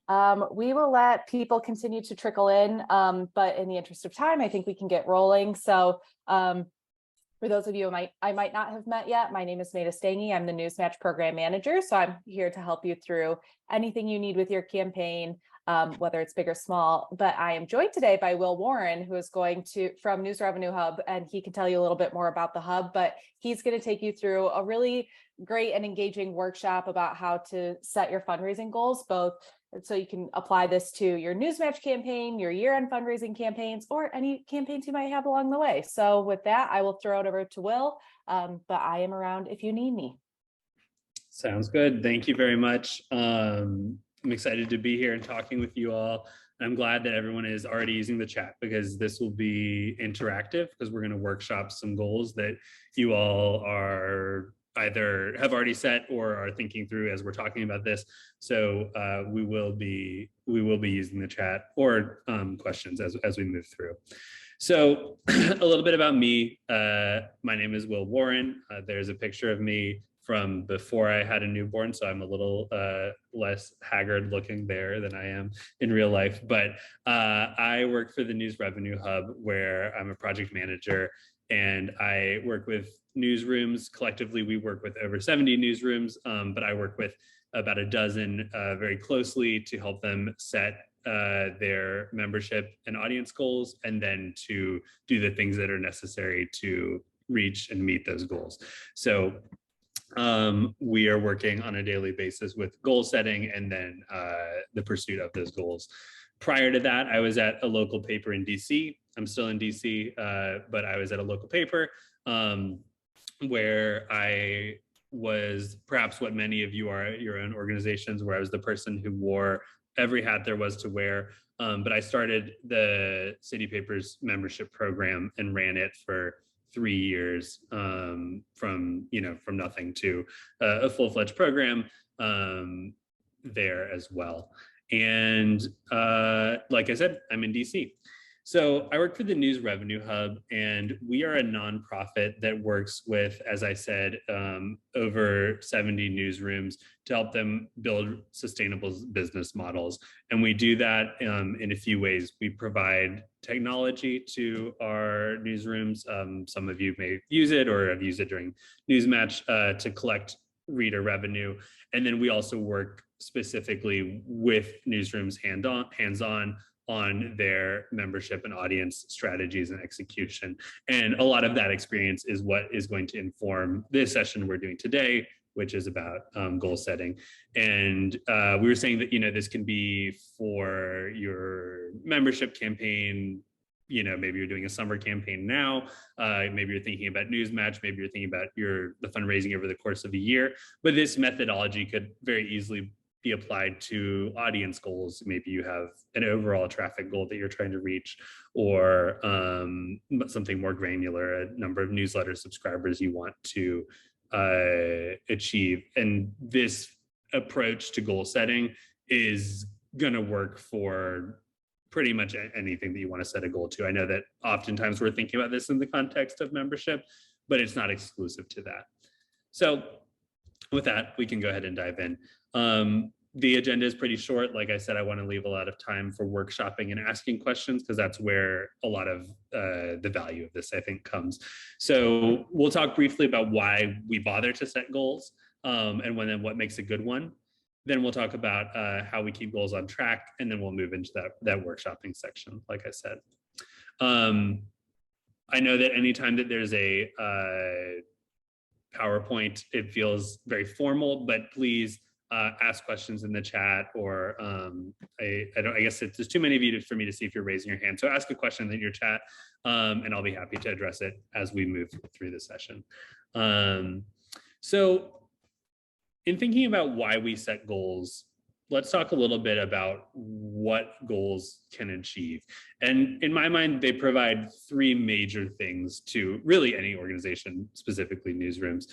We will let people continue to trickle in, but in the interest of time, I think we can get rolling. So for those of you I might not have met yet, my name is Nada Stange. I'm the Newsmatch Program Manager. So I'm here to help you through anything you need with your campaign, whether it's big or small. But I am joined today by Will Warren, who is from News Revenue Hub, and he can tell you a little bit more about the hub, but he's going to take you through a really great and engaging workshop about how to set your fundraising goals, both so you can apply this to your Newsmatch campaign, your year-end fundraising campaigns, or any campaigns you might have along the way. So with that, I will throw it over to Will, but I am around if you need me. Sounds good. Thank you very much. I'm excited to be here and talking with you all. I'm glad that everyone is already using the chat because this will be interactive because we're going to workshop some goals that you all are either have already set or are thinking through as we're talking about this. So we will be using the chat or questions as we move through. So a little bit about me. My name is Will Warren. There's a picture of me from before I had a newborn, so I'm a little less haggard looking there than I am in real life. But I work for the News Revenue Hub, where I'm a project manager, and I work with newsrooms. Collectively, we work with over 70 newsrooms, but I work with about a dozen very closely to help them set their membership and audience goals, and then to do the things that are necessary to reach and meet those goals. So we are working on a daily basis with goal setting and then the pursuit of those goals. Prior to that, I was at a local paper in DC. I'm still in DC, but I was at a local paper where I was perhaps what many of you are at your own organizations, where I was the person who wore every hat there was to wear. But I started the City Papers membership program and ran it for 3 years, from nothing to a full-fledged program there as well. And like I said, I'm in DC. So I work for the News Revenue Hub, and we are a nonprofit that works with, as I said, over 70 newsrooms to help them build sustainable business models. And we do that in a few ways. We provide technology to our newsrooms. Some of you may use it or have used it during Newsmatch to collect reader revenue. And then we also work specifically with newsrooms hands-on on their membership and audience strategies and execution. And a lot of that experience is what is going to inform this session we're doing today, which is about goal setting. And we were saying that, this can be for your membership campaign. Maybe you're doing a summer campaign now, maybe you're thinking about Newsmatch, maybe you're thinking about the fundraising over the course of a year. But this methodology could very easily be applied to audience goals. Maybe you have an overall traffic goal that you're trying to reach, or something more granular, a number of newsletter subscribers you want to achieve. And this approach to goal setting is going to work for pretty much anything that you want to set a goal to. I know that oftentimes we're thinking about this in the context of membership, but it's not exclusive to that. So with that, we can go ahead and dive in. The agenda is pretty short. Like I said, I want to leave a lot of time for workshopping and asking questions, because that's where a lot of the value of this, I think, comes. So we'll talk briefly about why we bother to set goals, and what makes a good one. Then we'll talk about how we keep goals on track, and then we'll move into that workshopping section, like I said. I know that anytime that there's a PowerPoint, it feels very formal, but please ask questions in the chat, or I guess there's too many of you for me to see if you're raising your hand. So ask a question in your chat, and I'll be happy to address it as we move through the session. So in thinking about why we set goals, let's talk a little bit about what goals can achieve. And in my mind, they provide three major things to really any organization, specifically newsrooms.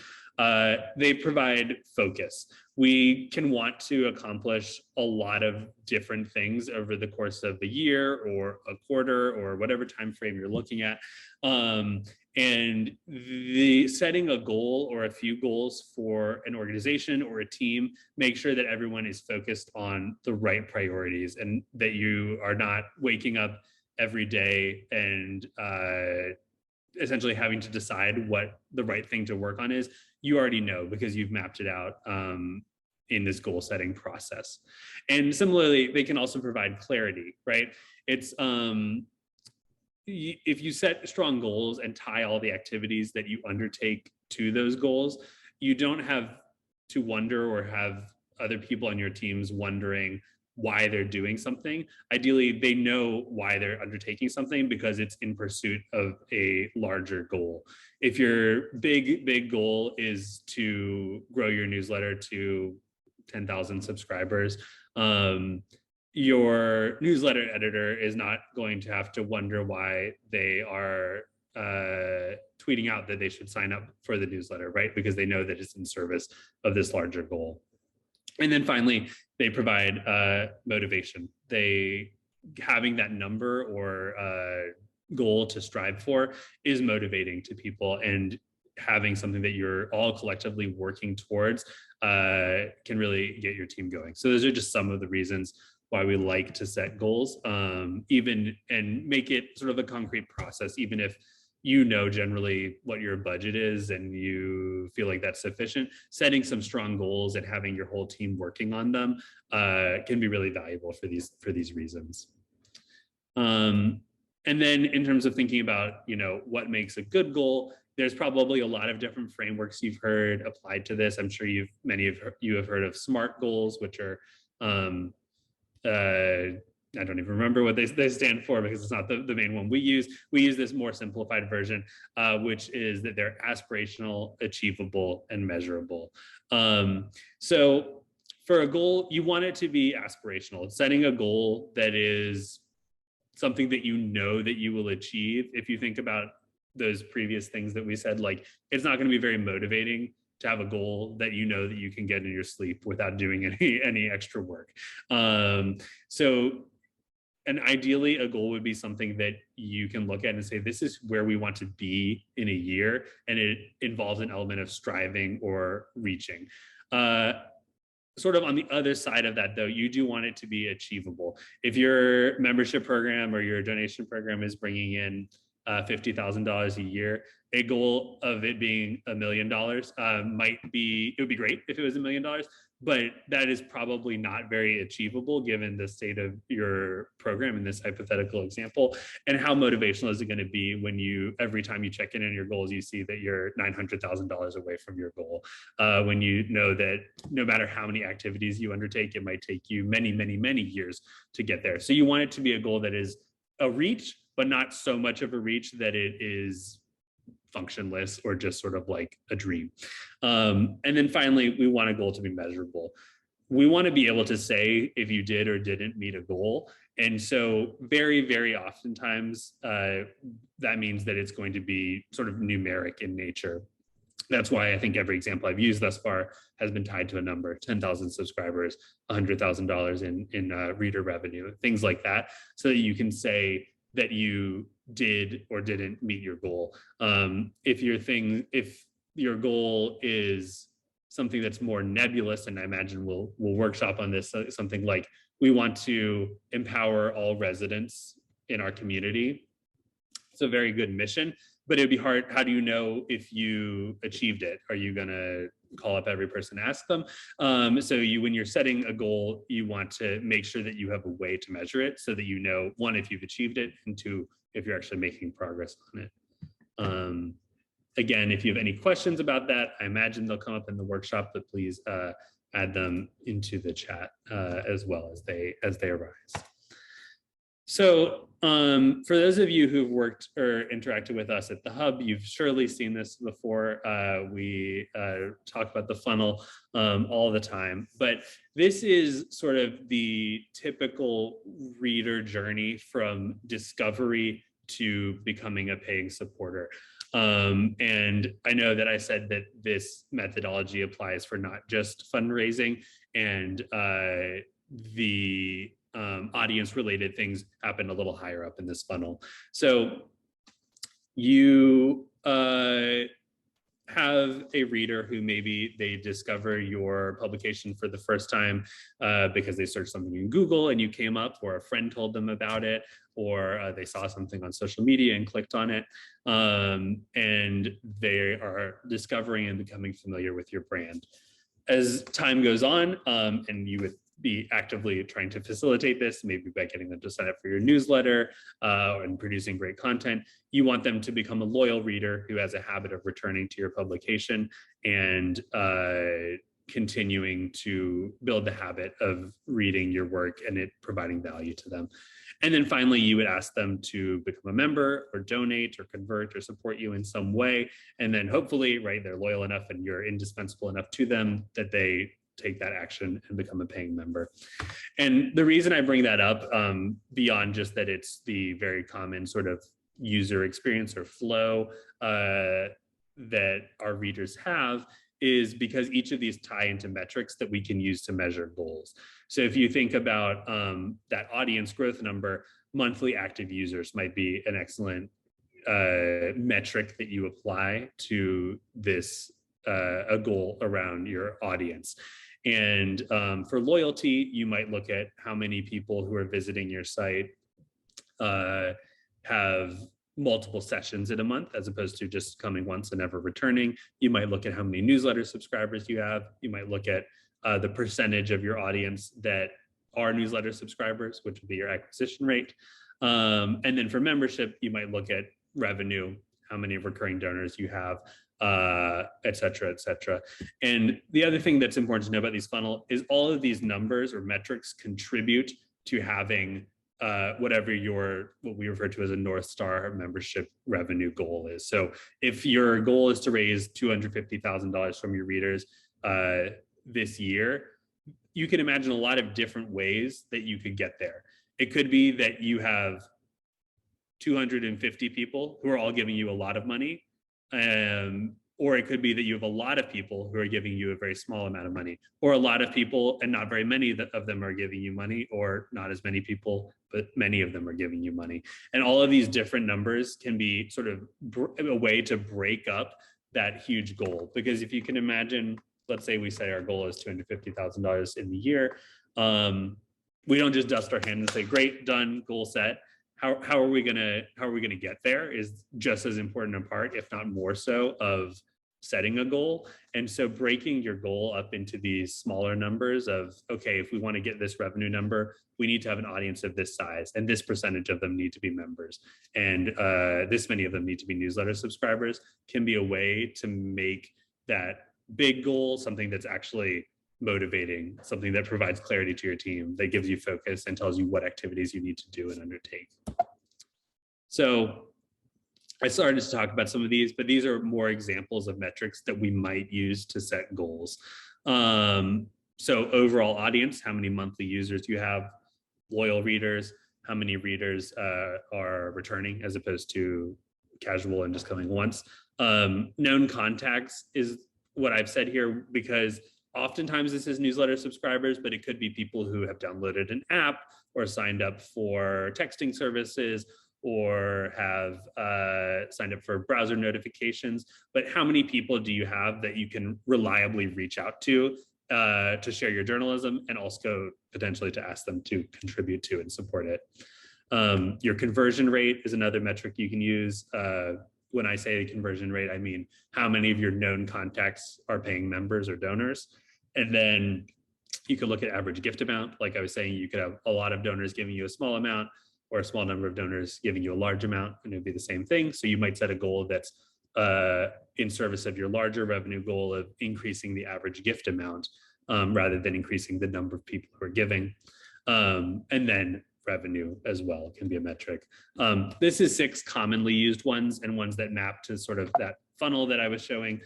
They provide focus. We can want to accomplish a lot of different things over the course of the year or a quarter or whatever time frame you're looking at. And the setting a goal or a few goals for an organization or a team, make sure that everyone is focused on the right priorities and that you are not waking up every day and essentially having to decide what the right thing to work on is. You already know because you've mapped it out in this goal setting process. And similarly, they can also provide clarity, right? It's if you set strong goals and tie all the activities that you undertake to those goals, you don't have to wonder or have other people on your teams wondering why they're doing something. Ideally, they know why they're undertaking something because it's in pursuit of a larger goal. If your big goal is to grow your newsletter to 10,000 subscribers, your newsletter editor is not going to have to wonder why they are tweeting out that they should sign up for the newsletter, right? Because they know that it's in service of this larger goal. And then finally, they provide motivation. They having that number or goal to strive for is motivating to people, and having something that you're all collectively working towards can really get your team going. So those are just some of the reasons why we like to set goals, even and make it sort of a concrete process, even if you know generally what your budget is and you feel like that's sufficient. Setting some strong goals and having your whole team working on them can be really valuable for these reasons. And then in terms of thinking about, you know, what makes a good goal, there's probably a lot of different frameworks you've heard applied to this. I'm sure many of you have heard of SMART goals, which are I don't even remember what they stand for because it's not the main one we use. We use this more simplified version, which is that they're aspirational, achievable, and measurable. So for a goal, you want it to be aspirational. Setting a goal that is something that you know that you will achieve. If you think about those previous things that we said, like it's not going to be very motivating to have a goal that you know that you can get in your sleep without doing any extra work. And ideally, a goal would be something that you can look at and say, this is where we want to be in a year, and it involves an element of striving or reaching. Sort of on the other side of that, though, you do want it to be achievable. If your membership program or your donation program is bringing in $50,000 a year, a goal of it being $1 million it would be great if it was $1 million, but that is probably not very achievable given the state of your program in this hypothetical example. And how motivational is it going to be when every time you check in on your goals, you see that you're $900,000 away from your goal, when you know that no matter how many activities you undertake, it might take you many, many, many years to get there. So you want it to be a goal that is a reach, but not so much of a reach that it is functionless or just sort of like a dream. And then finally, we want a goal to be measurable. We want to be able to say if you did or didn't meet a goal. And so very, very oftentimes, that means that it's going to be sort of numeric in nature. That's why I think every example I've used thus far has been tied to a number: 10,000 subscribers, $100,000 in reader revenue, things like that, so that you can say that you did or didn't meet your goal. If your goal is something that's more nebulous, and I imagine we'll workshop on this, something like we want to empower all residents in our community. It's a very good mission, but it'd be hard. How do you know if you achieved it? Are you going to call up every person, ask them? So when you're setting a goal, you want to make sure that you have a way to measure it so that you know, one, if you've achieved it, and two, if you're actually making progress on it. Again, if you have any questions about that, I imagine they'll come up in the workshop, but please add them into the chat as well as they arise. So for those of you who've worked or interacted with us at the Hub, you've surely seen this before. We talk about the funnel all the time, but this is sort of the typical reader journey from discovery to becoming a paying supporter. And I know that I said that this methodology applies for not just fundraising, and the audience related things happen a little higher up in this funnel. So you have a reader who maybe they discover your publication for the first time because they searched something in Google and you came up, or a friend told them about it, or they saw something on social media and clicked on it. And they are discovering and becoming familiar with your brand. As time goes on, and you would be actively trying to facilitate this, maybe by getting them to sign up for your newsletter and producing great content, you want them to become a loyal reader who has a habit of returning to your publication and continuing to build the habit of reading your work and it providing value to them. And then finally, you would ask them to become a member or donate or convert or support you in some way. And then hopefully, right, they're loyal enough and you're indispensable enough to them that they take that action and become a paying member. And the reason I bring that up, beyond just that it's the very common sort of user experience or flow that our readers have, is because each of these tie into metrics that we can use to measure goals. So if you think about that audience growth number, monthly active users might be an excellent metric that you apply to this, a goal around your audience. And for loyalty, you might look at how many people who are visiting your site have multiple sessions in a month, as opposed to just coming once and never returning. You might look at how many newsletter subscribers you have. You might look at the percentage of your audience that are newsletter subscribers, which would be your acquisition rate. And then for membership, you might look at revenue, how many recurring donors you have, et cetera, et cetera. And the other thing that's important to know about these funnel is all of these numbers or metrics contribute to having whatever what we refer to as a North Star membership revenue goal is. So if your goal is to raise $250,000 from your readers this year, you can imagine a lot of different ways that you could get there. It could be that you have 250 people who are all giving you a lot of money. Or it could be that you have a lot of people who are giving you a very small amount of money, or a lot of people and not very many of them are giving you money, or not as many people, but many of them are giving you money. And all of these different numbers can be sort of a way to break up that huge goal. Because if you can imagine, let's say we say our goal is $250,000 in the year. We don't just dust our hands and say, great, done, goal set. How are we gonna get there is just as important a part, if not more so, of setting a goal. And so breaking your goal up into these smaller numbers of, okay, if we want to get this revenue number, we need to have an audience of this size, and this percentage of them need to be members, and this many of them need to be newsletter subscribers, can be a way to make that big goal something that's actually motivating, something that provides clarity to your team, that gives you focus and tells you what activities you need to do and undertake. So I started to talk about some of these, but these are more examples of metrics that we might use to set goals. So overall audience, how many monthly users you have, loyal readers, how many readers are returning as opposed to casual and just coming once. Known contacts is what I've said here, because oftentimes this is newsletter subscribers, but it could be people who have downloaded an app or signed up for texting services or have signed up for browser notifications. But how many people do you have that you can reliably reach out to share your journalism, and also potentially to ask them to contribute to and support it? Your conversion rate is another metric you can use. When I say conversion rate, I mean how many of your known contacts are paying members or donors. And then you could look at average gift amount. Like I was saying, you could have a lot of donors giving you a small amount, or a small number of donors giving you a large amount, and it would be the same thing. So you might set a goal that's in service of your larger revenue goal of increasing the average gift amount rather than increasing the number of people who are giving. And then revenue as well can be a metric. This is 6 commonly used ones, and ones that map to sort of that funnel that I was showing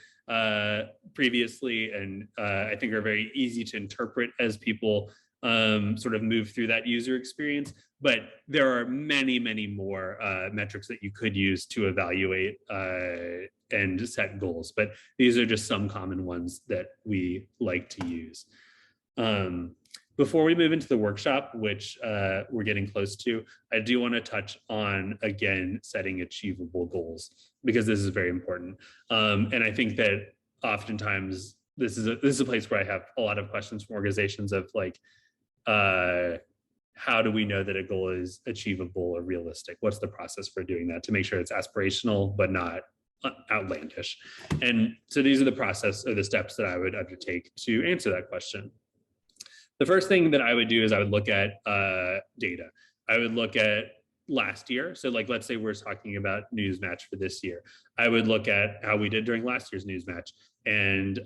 previously, and I think are very easy to interpret as people sort of move through that user experience. But there are many, many more metrics that you could use to evaluate and set goals. But these are just some common ones that we like to use. Before we move into the workshop, which we're getting close to, I do want to touch on, again, setting achievable goals. because this is very important. And I think that oftentimes this is a place where I have a lot of questions from organizations of like, how do we know that a goal is achievable or realistic? What's the process for doing that to make sure it's aspirational but not outlandish? And so these are the process or the steps that I would undertake to answer that question. The first thing that I would do is I would look at data. I would look at last year. So like, let's say we're talking about Newsmatch for this year. I would look at how we did during last year's Newsmatch and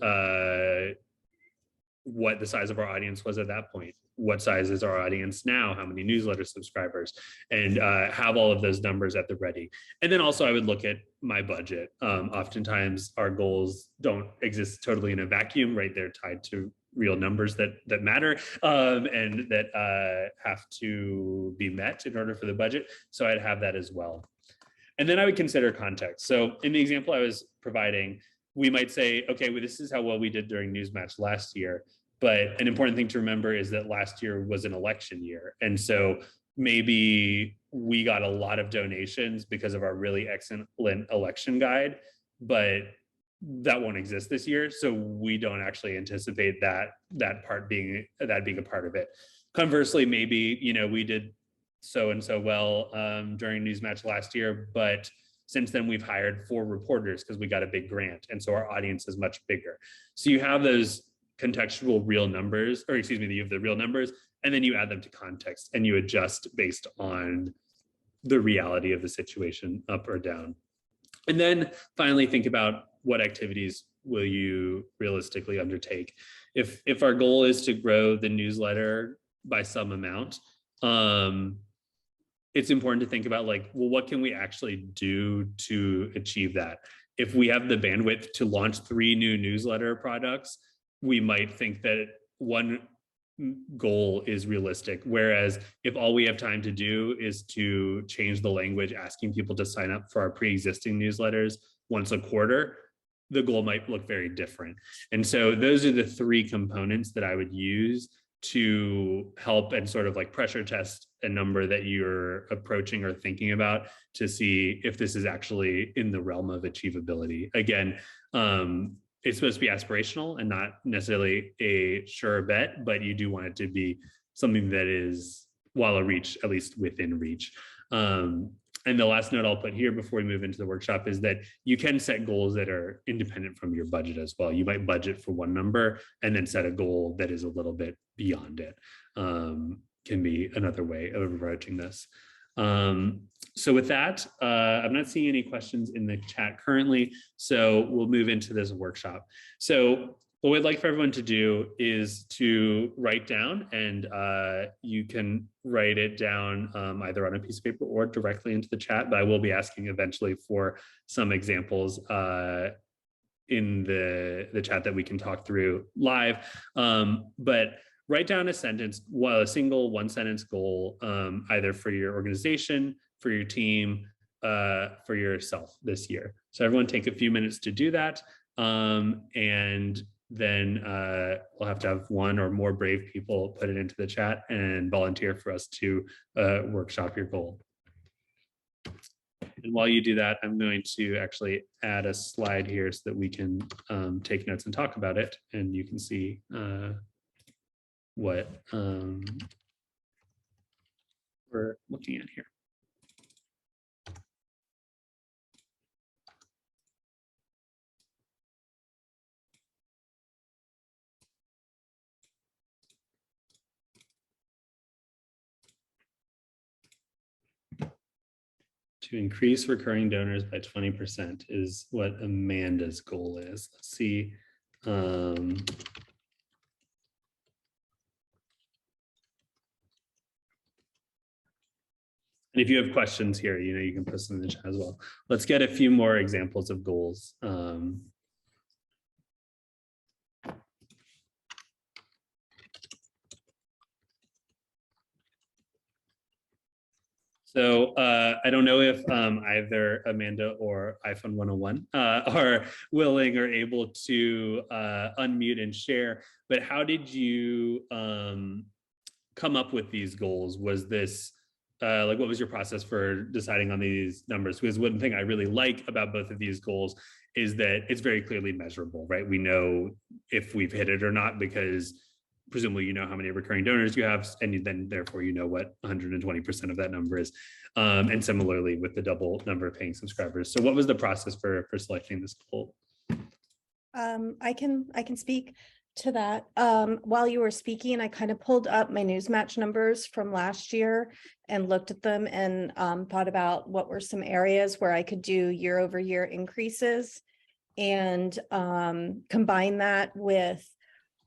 what the size of our audience was at that point. What size is our audience now? How many newsletter subscribers? And have all of those numbers at the ready. And then also I would look at my budget. Oftentimes our goals don't exist totally in a vacuum, right? They're tied to real numbers that matter and that have to be met in order for the budget. So I'd have that as well. And then I would consider context. So in the example I was providing, we might say, okay, well, this is how well we did during Newsmatch last year. But an important thing to remember is that last year was an election year. And so maybe we got a lot of donations because of our really excellent election guide, but that won't exist this year. So we don't actually anticipate that part being a part of it. Conversely, maybe, we did so and so well during Newsmatch last year, but since then we've hired 4 reporters because we got a big grant. And so our audience is much bigger. So you have those contextual real numbers, or excuse me, you have the real numbers, and then you add them to context and you adjust based on the reality of the situation, up or down. And then finally think about what activities will you realistically undertake. If our goal is to grow the newsletter by some amount, it's important to think about like, well, what can we actually do to achieve that? If we have the bandwidth to launch 3 new newsletter products, we might think that one goal is realistic. Whereas if all we have time to do is to change the language, asking people to sign up for our pre-existing newsletters once a quarter, the goal might look very different. And so those are the 3 components that I would use to help and sort of like pressure test a number that you're approaching or thinking about to see if this is actually in the realm of achievability. Again, it's supposed to be aspirational and not necessarily a sure bet, but you do want it to be something that is while a reach, at least within reach. And the last note I'll put here before we move into the workshop is that you can set goals that are independent from your budget as well. You might budget for one number and then set a goal that is a little bit beyond it. Can be another way of approaching this. So with that, I'm not seeing any questions in the chat currently, so we'll move into this workshop. So what we'd like for everyone to do is to write down, and you can write it down either on a piece of paper or directly into the chat, but I will be asking eventually for some examples in the chat that we can talk through live. But write down a sentence, a single 1-sentence goal, either for your organization, for your team, for yourself this year. So everyone take a few minutes to do that. And then we'll have to have 1 or more brave people put it into the chat and volunteer for us to workshop your goal. And while you do that, I'm going to actually add a slide here so that we can take notes and talk about it. And you can see what we're looking at here. To increase recurring donors by 20% is what Amanda's goal is. Let's see. And if you have questions here, you can post them in the chat as well. Let's get a few more examples of goals. So I don't know if either Amanda or iPhone 101 are willing or able to unmute and share, but how did you come up with these goals? Was this like what was your process for deciding on these numbers? Because one thing I really like about both of these goals is that it's very clearly measurable, right? We know if we've hit it or not because presumably you know how many recurring donors you have, and then therefore you know what 120% of that number is. And similarly with the double number of paying subscribers. So what was the process for selecting this goal? I can speak to that. While you were speaking, I kind of pulled up my Newsmatch numbers from last year and looked at them and thought about what were some areas where I could do year over year increases, and combine that with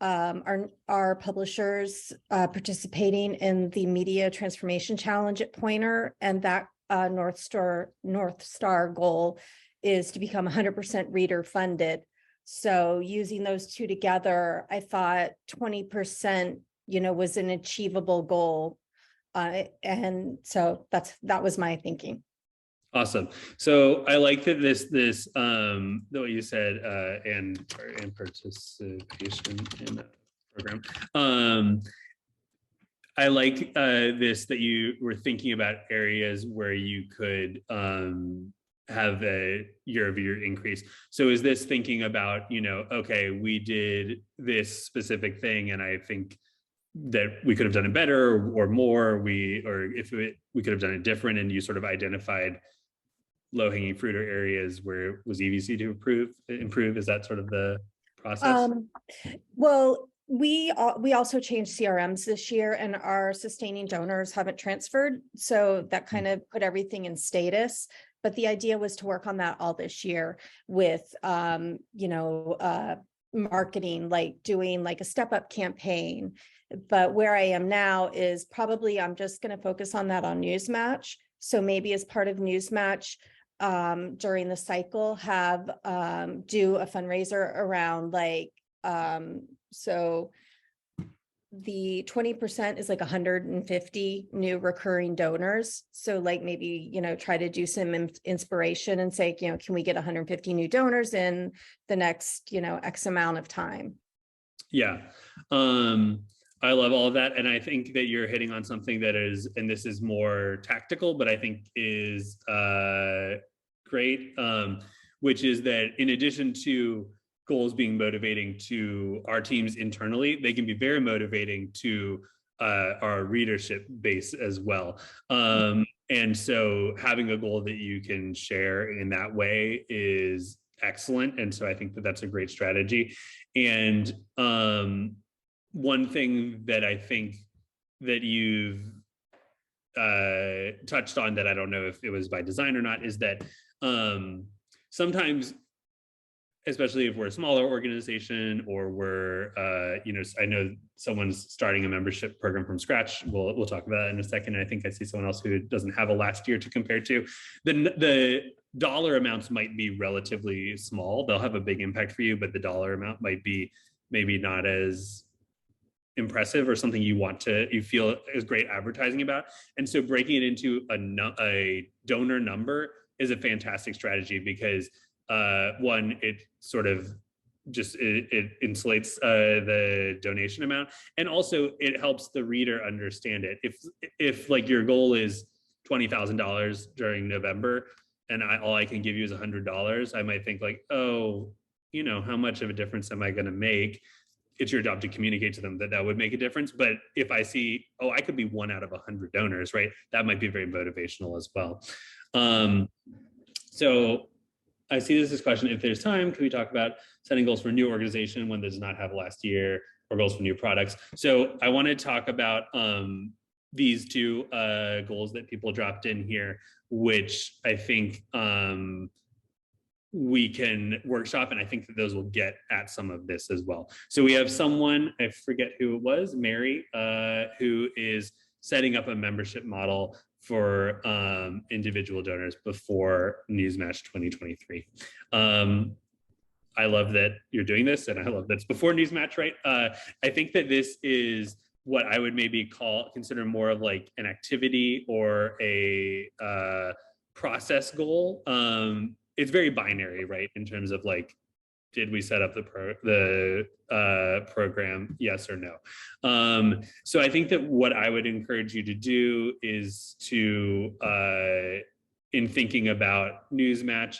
our publishers participating in the Media Transformation Challenge at Pointer, and that North Star goal is to become 100% reader funded. So using those two together, I thought 20%, was an achievable goal. And so that was my thinking. Awesome. So I like that this the way you said and participation in the program. I like this that you were thinking about areas where you could have a year-over-year increase. So is this thinking about, okay, we did this specific thing and I think that we could have done it better or more, we could have done it different, and you sort of identified low-hanging fruit or areas where it was easy to improve? Is that sort of the process? Well, we also changed CRMs this year, and our sustaining donors haven't transferred. So that kind of put everything in status. But the idea was to work on that all this year with, marketing, like doing like a step up campaign. But where I am now is probably I'm just going to focus on that on Newsmatch. So maybe as part of Newsmatch, during the cycle, have do a fundraiser around so the 20% is like 150 new recurring donors. So maybe, try to do some inspiration and say, can we get 150 new donors in the next, X amount of time? Yeah. I love all of that. And I think that you're hitting on something that is, and this is more tactical, but I think is great, which is that in addition to goals being motivating to our teams internally, they can be very motivating to our readership base as well. And so having a goal that you can share in that way is excellent. And so I think that that's a great strategy. And one thing that I think that you've touched on that I don't know if it was by design or not is that sometimes, especially if we're a smaller organization or we're, I know someone's starting a membership program from scratch. We'll talk about that in a second. I think I see someone else who doesn't have a last year to compare to. The dollar amounts might be relatively small. They'll have a big impact for you, but the dollar amount might be maybe not as impressive or something you feel is great advertising about. And so breaking it into a donor number is a fantastic strategy because one, it sort of just it insulates the donation amount, and also it helps the reader understand it. If like your goal is $20,000 during November and all I can give you is $100, I might think like, oh, how much of a difference am I going to make? It's your job to communicate to them that would make a difference. But if I see, oh, I could be 1 out of 100 donors, right? That might be very motivational as well. So I see this question. If there's time, can we talk about setting goals for a new organization, one that does not have last year, or goals for new products? So I want to talk about these two goals that people dropped in here, which I think we can workshop, and I think that those will get at some of this as well. So we have someone, I forget who it was, Mary, who is setting up a membership model for individual donors before Newsmatch 2023. I love that you're doing this, and I love that's before Newsmatch, right? I think that this is what I would maybe consider more of like an activity or a process goal. It's very binary, right? In terms of like did we set up the program? Yes or no? So I think that what I would encourage you to do is to, in thinking about Newsmatch,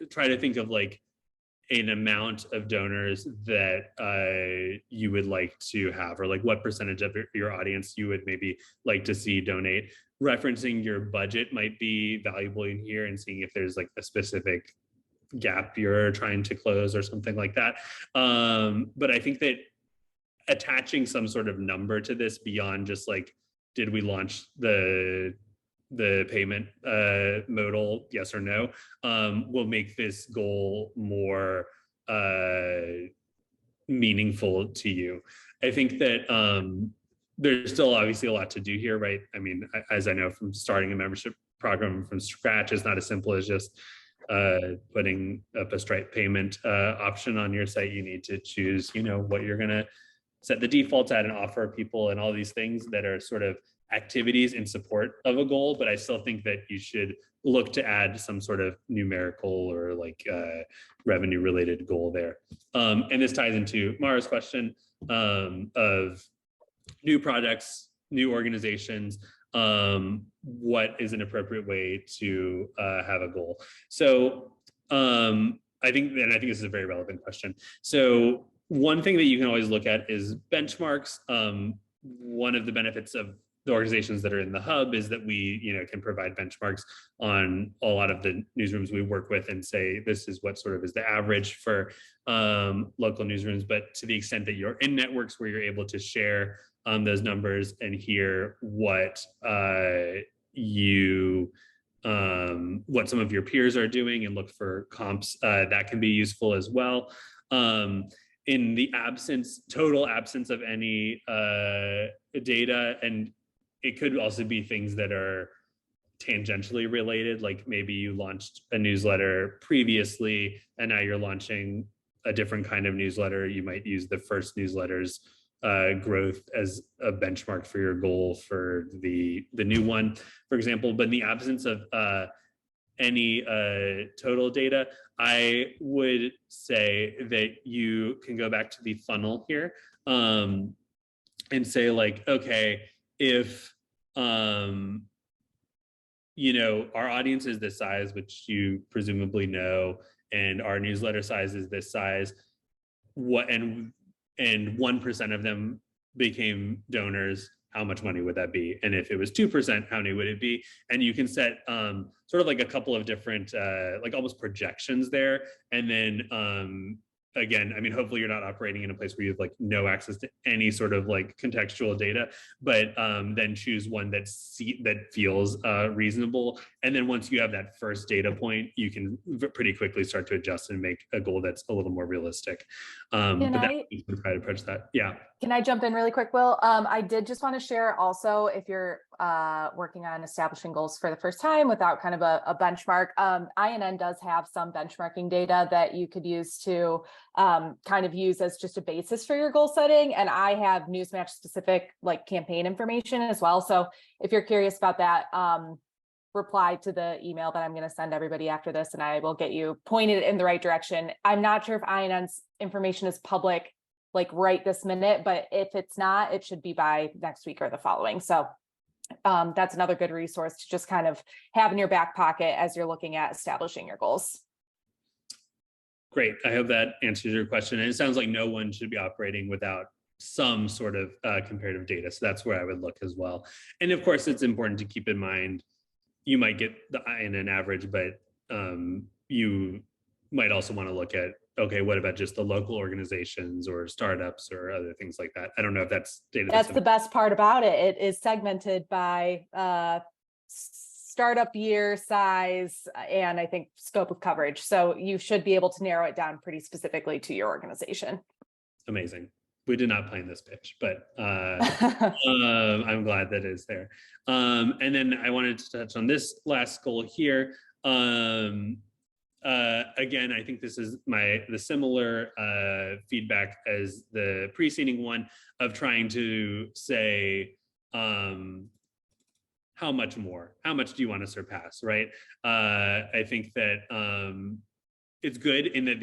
try to think of like an amount of donors that you would like to have, or like what percentage of your audience you would maybe like to see donate. Referencing your budget might be valuable in here, and seeing if there's like a specific gap you're trying to close or something like that. But I think that attaching some sort of number to this beyond just like, did we launch the payment modal, yes or no, will make this goal more meaningful to you. I think that there's still obviously a lot to do here, right? I mean, as I know from starting a membership program from scratch, it's not as simple as just putting up a Stripe payment option on your site. You need to choose, what you're gonna set the defaults at and offer people and all these things that are sort of activities in support of a goal. But I still think that you should look to add some sort of numerical or like revenue related goal there. And this ties into Mara's question of new projects, new organizations, what is an appropriate way to have a goal? So I think this is a very relevant question. So one thing that you can always look at is benchmarks. One of the benefits of the organizations that are in the hub is that we, can provide benchmarks on a lot of the newsrooms we work with and say, this is what sort of is the average for local newsrooms. But to the extent that you're in networks where you're able to share those numbers and hear what what some of your peers are doing and look for comps, that can be useful as well. In the total absence of any data, and it could also be things that are tangentially related, like maybe you launched a newsletter previously and now you're launching a different kind of newsletter. You might use the first newsletter's growth as a benchmark for your goal for the new one, for example. But in the absence of any total data, I would say that you can go back to the funnel here and say like, okay, if our audience is this size, which you presumably know, and our newsletter size is this size, and 1% of them became donors, how much money would that be? And if it was 2%, how many would it be? And you can set sort of like a couple of different, like almost projections there. And then again, I mean, hopefully you're not operating in a place where you have like no access to any sort of like contextual data, but then choose one that feels reasonable. And then once you have that first data point, you can pretty quickly start to adjust and make a goal that's a little more realistic. But that you can try to approach that. Yeah. Can I jump in really quick, Will? I did just want to share also, if you're working on establishing goals for the first time without kind of a benchmark, INN does have some benchmarking data that you could use to kind of use as just a basis for your goal setting. And I have Newsmatch specific like campaign information as well. So if you're curious about that, reply to the email that I'm going to send everybody after this, and I will get you pointed in the right direction. I'm not sure if INN's information is public like right this minute, but if it's not, it should be by next week or the following. So that's another good resource to just kind of have in your back pocket as you're looking at establishing your goals. Great. I hope that answers your question. And it sounds like no one should be operating without some sort of comparative data. So that's where I would look as well. And of course, it's important to keep in mind, you might get the INN average, but you might also want to look at, okay, what about just the local organizations or startups or other things like that? I don't know if that's data. That's the best part about it. It is segmented by startup year, size, and I think scope of coverage. So you should be able to narrow it down pretty specifically to your organization. Amazing. We did not plan this pitch, but I'm glad that it is there. And then I wanted to touch on this last goal here. Again, I think this is the similar feedback as the preceding one of trying to say, how how much more? How much do you want to surpass, right? I think that it's good in that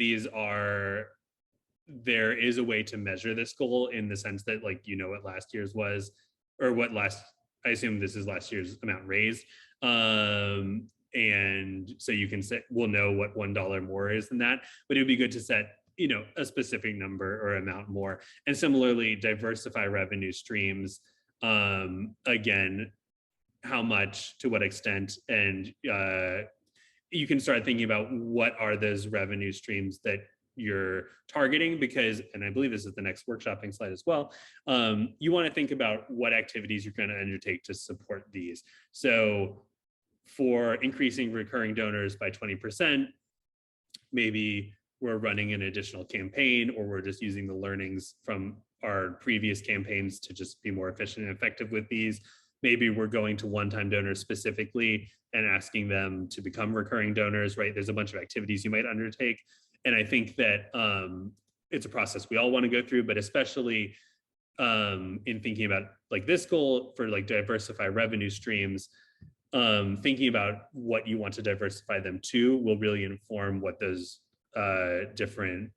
there is a way to measure this goal in the sense that, like, you know what last year's was, or I assume this is last year's amount raised. And so you can say, we'll know what $1 more is than that, but it would be good to set, you know, a specific number or amount more. And similarly, diversify revenue streams. Again, how much, to what extent, and you can start thinking about what are those revenue streams that you're targeting, because, and I believe this is the next workshopping slide as well, you want to think about what activities you're going to undertake to support these. So for increasing recurring donors by 20%, maybe we're running an additional campaign, or we're just using the learnings from our previous campaigns to just be more efficient and effective with these. Maybe we're going to one-time donors specifically and asking them to become recurring donors, right? There's a bunch of activities you might undertake. And I think that it's a process we all want to go through, but especially in thinking about like this goal for like diversify revenue streams, thinking about what you want to diversify them to will really inform what those different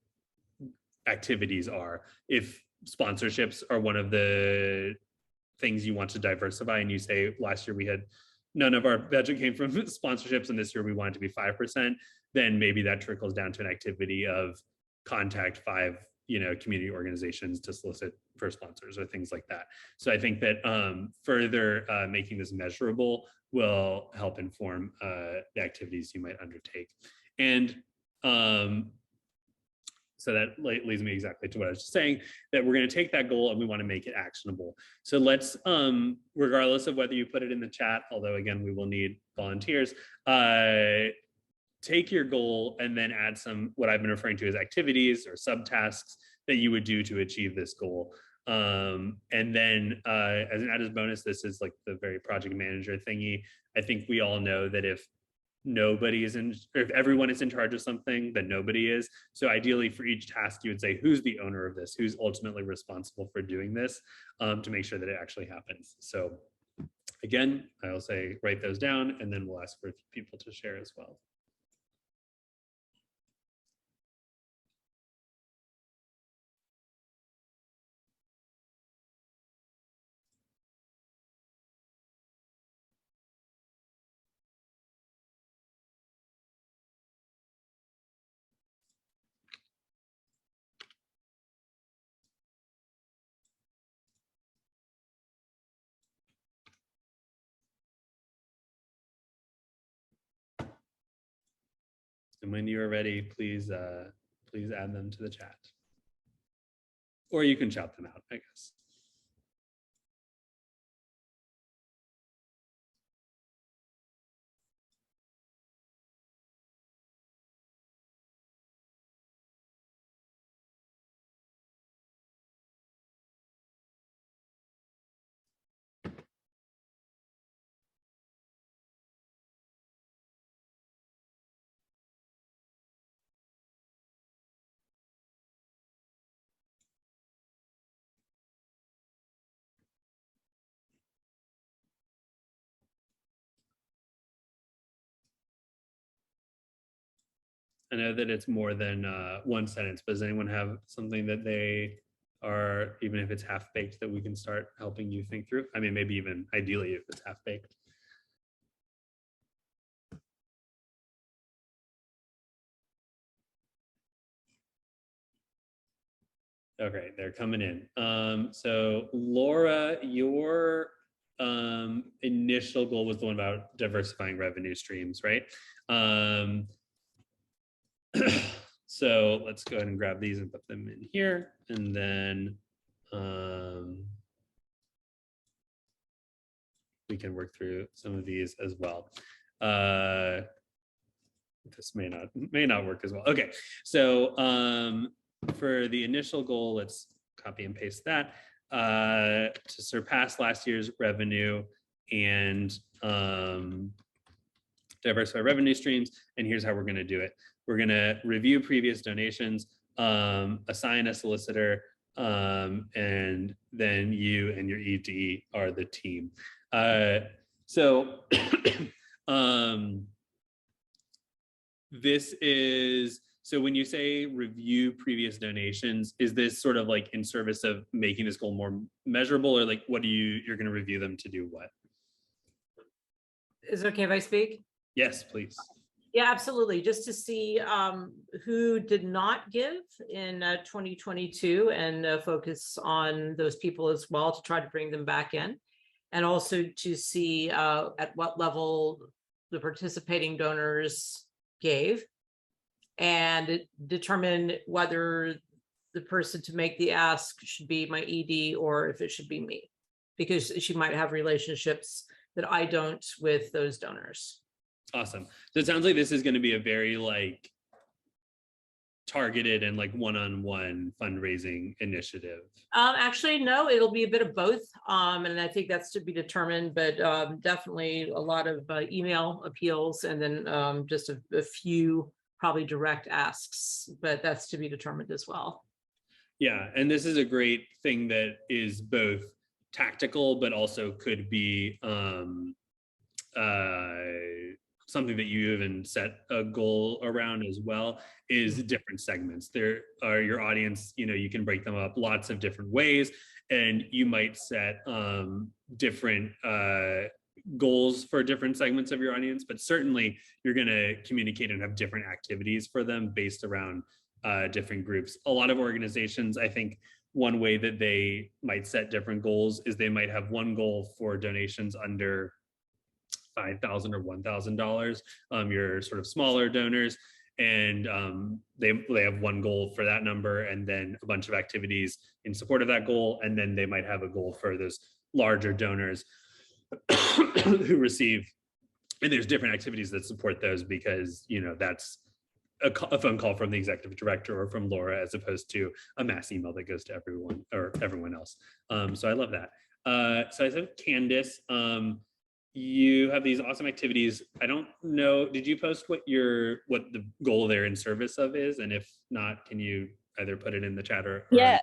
activities are. If sponsorships are one of the things you want to diversify, and you say last year we had none of our budget came from sponsorships and this year we want it to be 5%, then maybe that trickles down to an activity of contact 5, you know, community organizations to solicit for sponsors or things like that. So I think that further making this measurable will help inform the activities you might undertake. And so that leads me exactly to what I was just saying, that we're going to take that goal and we want to make it actionable. So let's, regardless of whether you put it in the chat, although again, we will need volunteers, take your goal and then add some, what I've been referring to as activities or subtasks that you would do to achieve this goal. And then as an added bonus, this is like the very project manager thingy. I think we all know that if nobody is in, or if everyone is in charge of something, then nobody is. So ideally for each task, you would say, who's the owner of this? Who's ultimately responsible for doing this, to make sure that it actually happens. So again, I'll say, write those down, and then we'll ask for people to share as well. And when you are ready, please add them to the chat. Or you can shout them out, I guess. I know that it's more than one sentence, but does anyone have something that they are, even if it's half-baked, that we can start helping you think through? I mean, maybe even ideally if it's half-baked. Okay, they're coming in. So Laura, your initial goal was the one about diversifying revenue streams, right? So let's go ahead and grab these and put them in here. And then we can work through some of these as well. This may not work as well. Okay, so for the initial goal, let's copy and paste that, to surpass last year's revenue and diversify revenue streams. And here's how we're going to do it. We're going to review previous donations, assign a solicitor, and then you and your E2E are the team. So this is, so when you say review previous donations, is this sort of like in service of making this goal more measurable, or like what do you're going to review them to do what? Is it okay if I speak? Yes, please. Yeah, absolutely. Just to see who did not give in 2022 and focus on those people as well to try to bring them back in. And also to see at what level the participating donors gave and determine whether the person to make the ask should be my ED or if it should be me, because she might have relationships that I don't with those donors. Awesome. So it sounds like this is going to be a very like targeted and like one-on-one fundraising initiative. Actually, no, it'll be a bit of both. And I think that's to be determined, but definitely a lot of email appeals and then just a few probably direct asks, but that's to be determined as well. Yeah, and this is a great thing that is both tactical, but also could be something that you even set a goal around as well, is different segments. There are your audience, you know, you can break them up lots of different ways, and you might set different goals for different segments of your audience, but certainly you're going to communicate and have different activities for them based around different groups. A lot of organizations, I think one way that they might set different goals is they might have one goal for donations under $5,000 or $1,000, your sort of smaller donors, and they have one goal for that number, and then a bunch of activities in support of that goal, and then they might have a goal for those larger donors who receive, and there's different activities that support those, because you know that's a phone call from the executive director or from Laura, as opposed to a mass email that goes to everyone or everyone else. So I love that. So I said, Candace, you have these awesome activities. I don't know, did you post what the goal they're in service of is? And if not, can you either put it in the chat or yeah.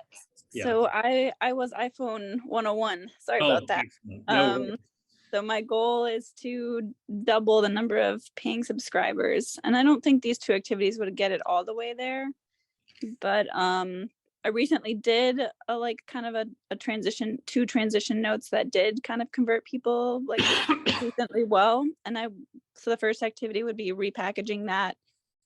Yeah. So I was iPhone 101. Sorry about that. No, so my goal is to double the number of paying subscribers. And I don't think these two activities would get it all the way there. But I recently did a transition notes that did kind of convert people like decently well. And so the first activity would be repackaging that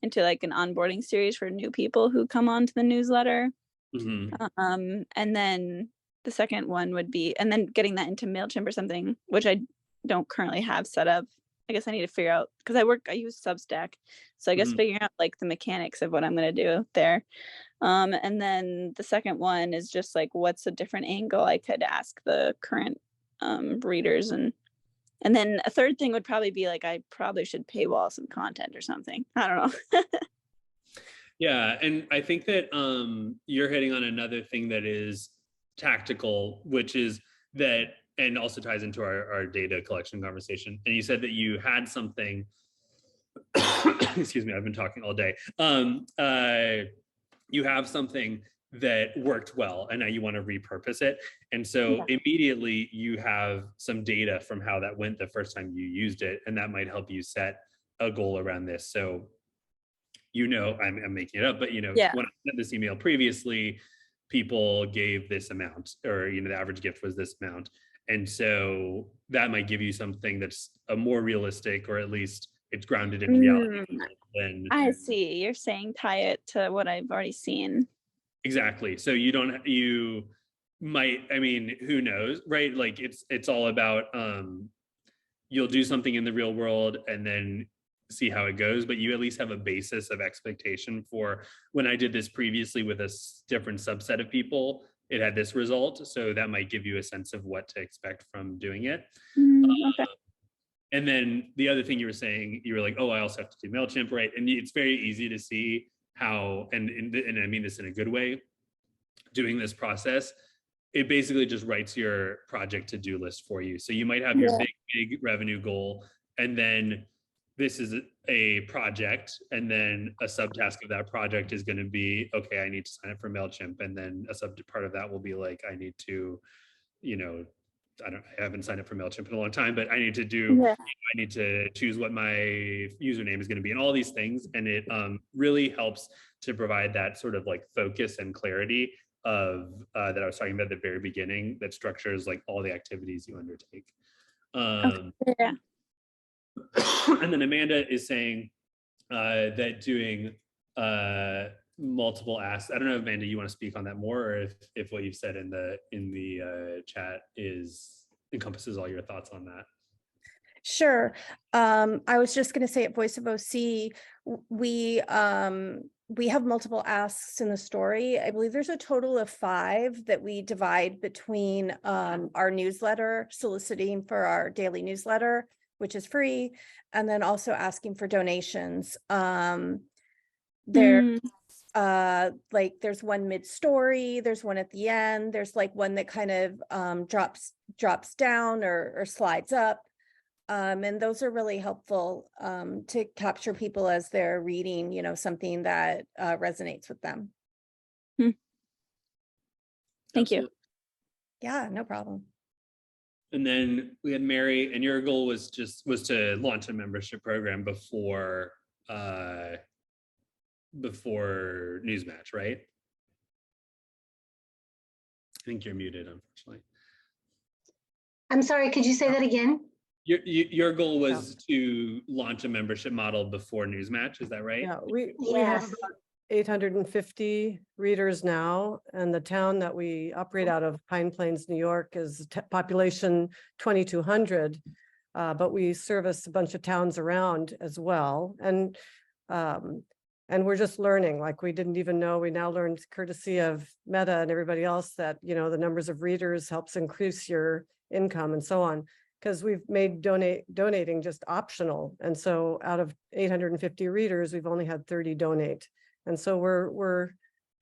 into like an onboarding series for new people who come onto the newsletter. Mm-hmm. And then the second one would be, and then getting that into MailChimp or something, which I don't currently have set up. I guess I need to figure out, because I use Substack. So I guess figuring out like the mechanics of what I'm going to do there. And then the second one is just like, what's a different angle I could ask the current readers. And then a third thing would probably be like, I probably should paywall some content or something. I don't know. Yeah, and I think that you're hitting on another thing that is tactical, which is that, and also ties into our data collection conversation. And you said that you had something, excuse me, I've been talking all day. You have something that worked well, and now you want to repurpose it. And so immediately you have some data from how that went the first time you used it, and that might help you set a goal around this. So, you know, I'm making it up, but you know, when I sent this email previously, people gave this amount, or you know, the average gift was this amount. And so that might give you something that's a more realistic, or at least it's grounded in reality. I see. You're saying tie it to what I've already seen. Exactly. So you might, I mean, who knows, right? Like it's all about, you'll do something in the real world and then see how it goes, but you at least have a basis of expectation for, when I did this previously with a different subset of people, it had this result. So that might give you a sense of what to expect from doing it. Okay. And then the other thing you were saying, you were like, oh, I also have to do MailChimp, right? And it's very easy to see how, and I mean this in a good way, doing this process, it basically just writes your project to-do list for you. So you might have your big revenue goal, and then this is a project, and then a subtask of that project is going to be, okay, I need to sign up for MailChimp. And then a sub part of that will be like, I need to, you know, I haven't signed up for MailChimp in a long time, but I need to do, Yeah. I need to choose what my username is going to be and all these things. And it really helps to provide that sort of like focus and clarity of that I was talking about at the very beginning, that structures like all the activities you undertake. Yeah. And then Amanda is saying that doing multiple asks. I don't know, Amanda, you want to speak on that more, or if what you've said in the chat encompasses all your thoughts on that. Sure. I was just going to say at Voice of OC, we have multiple asks in the story. I believe there's a total of 5 that we divide between our newsletter, soliciting for our daily newsletter, which is free, and then also asking for donations. There, like there's one mid-story, there's one at the end, there's like one that kind of drops down or slides up. And those are really helpful to capture people as they're reading, you know, something that resonates with them. Thank you. Yeah, no problem. And then we had Mary, and your goal was to launch a membership program before Newsmatch, right? I think you're muted, unfortunately. I'm sorry, could you say that again? Your goal was to launch a membership model before Newsmatch, is that right? Yeah, we Yes. have about 850 readers now, and the town that we operate out of, Pine Plains, New York, is population 2,200, but we service a bunch of towns around as well. And we're just learning, like we didn't even know, we now learned courtesy of Meta and everybody else that, you know, the numbers of readers helps increase your income and so on, because we've made donating just optional. And so out of 850 readers, we've only had 30 donate. And so we're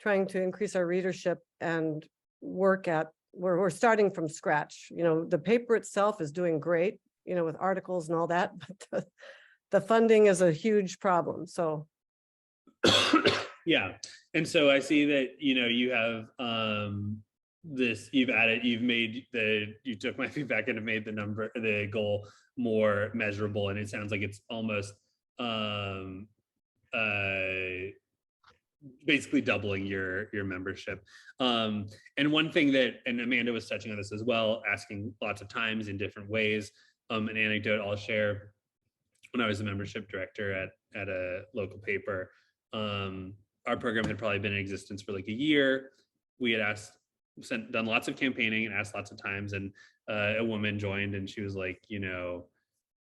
trying to increase our readership and we're starting from scratch. You know, the paper itself is doing great, you know, with articles and all that, but the funding is a huge problem. So yeah. And so I see that, you know, you have you took my feedback and have made the goal more measurable, and it sounds like it's almost basically doubling your membership. And one thing and Amanda was touching on this as well, asking lots of times in different ways. An anecdote I'll share: when I was a membership director at a local paper, our program had probably been in existence for like a year. We had done lots of campaigning and asked lots of times, and a woman joined, and she was like, you know,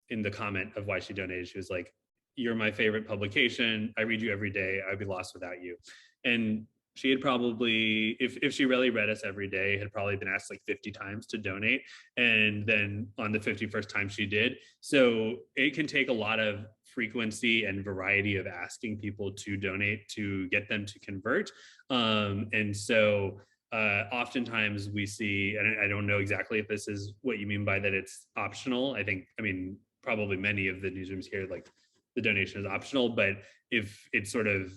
in the comment of why she donated, she was like, "You're my favorite publication. I read you every day. I'd be lost without you." And she had probably, if she really read us every day, had probably been asked like 50 times to donate. And then on the 51st time she did. So it can take a lot of frequency and variety of asking people to donate to get them to convert. And so oftentimes we see, and I don't know exactly if this is what you mean by that it's optional. I mean, probably many of the newsrooms here, like the donation is optional, but if it's sort of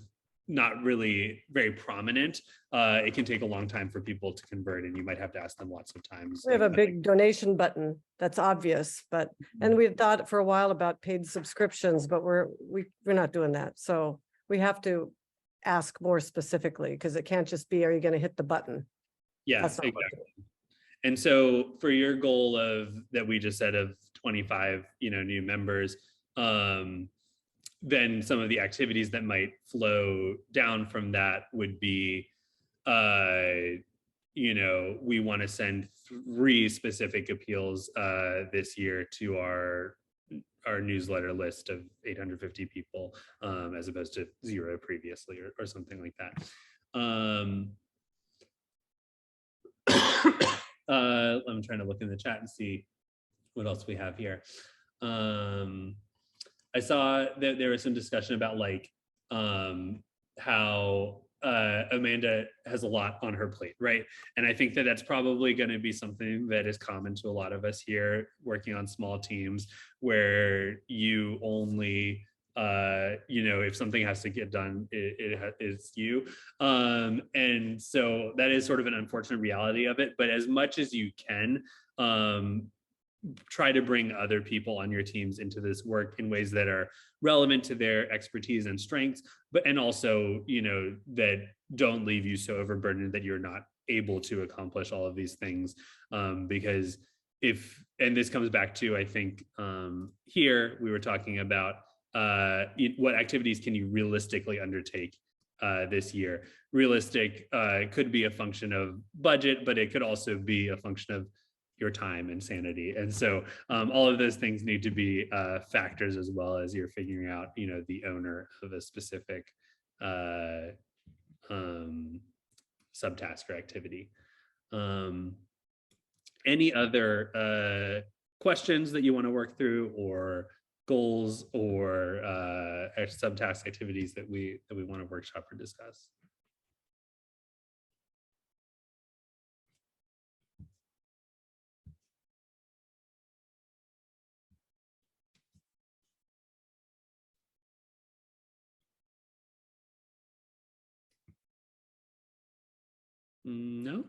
not really very prominent, it can take a long time for people to convert, and you might have to ask them lots of times. we have a big donation button that's obvious, but and we thought for a while about paid subscriptions, but we're not doing that. So we have to ask more specifically, because it can't just be, are you going to hit the button? Yeah, exactly. And so for your goal that we just said of 25, you know, new members, then some of the activities that might flow down from that would be, you know, we want to send 3 specific appeals this year to our newsletter list of 850 people, as opposed to 0 previously, or something like that. I'm trying to look in the chat and see what else we have here. I saw that there was some discussion about like how Amanda has a lot on her plate, right? And I think that that's probably going to be something that is common to a lot of us here working on small teams, where you only you know, if something has to get done, it's you. And so that is sort of an unfortunate reality of it. But as much as you can, try to bring other people on your teams into this work in ways that are relevant to their expertise and strengths, and also, that don't leave you so overburdened that you're not able to accomplish all of these things. Because and this comes back to, I think, here we were talking about what activities can you realistically undertake this year. Realistic could be a function of budget, but it could also be a function of your time and sanity. And so all of those things need to be factors, as well as you're figuring out, the owner of a specific subtask or activity. Any other questions that you want to work through, or goals, or subtask activities that we want to workshop or discuss? No.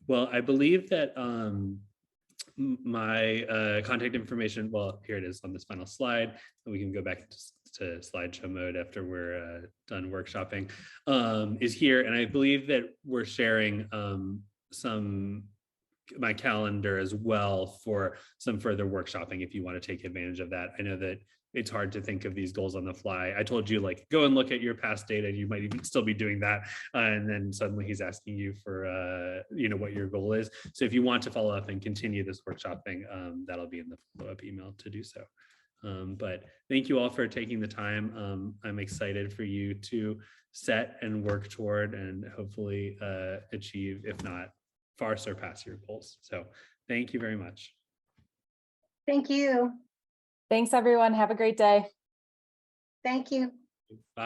Well, I believe that my contact information, well, here it is on this final slide, and we can go back to slideshow mode after we're done workshopping, is here. And I believe that we're sharing my calendar as well for some further workshopping if you want to take advantage of that. I know that it's hard to think of these goals on the fly. I told you, like, go and look at your past data. You might even still be doing that. And then suddenly he's asking you for, what your goal is. So if you want to follow up and continue this workshopping, that'll be in the follow-up email to do so. But thank you all for taking the time. I'm excited for you to set and work toward and hopefully achieve, if not far surpass, your goals. So thank you very much. Thank you. Thanks, everyone. Have a great day. Thank you. Bye.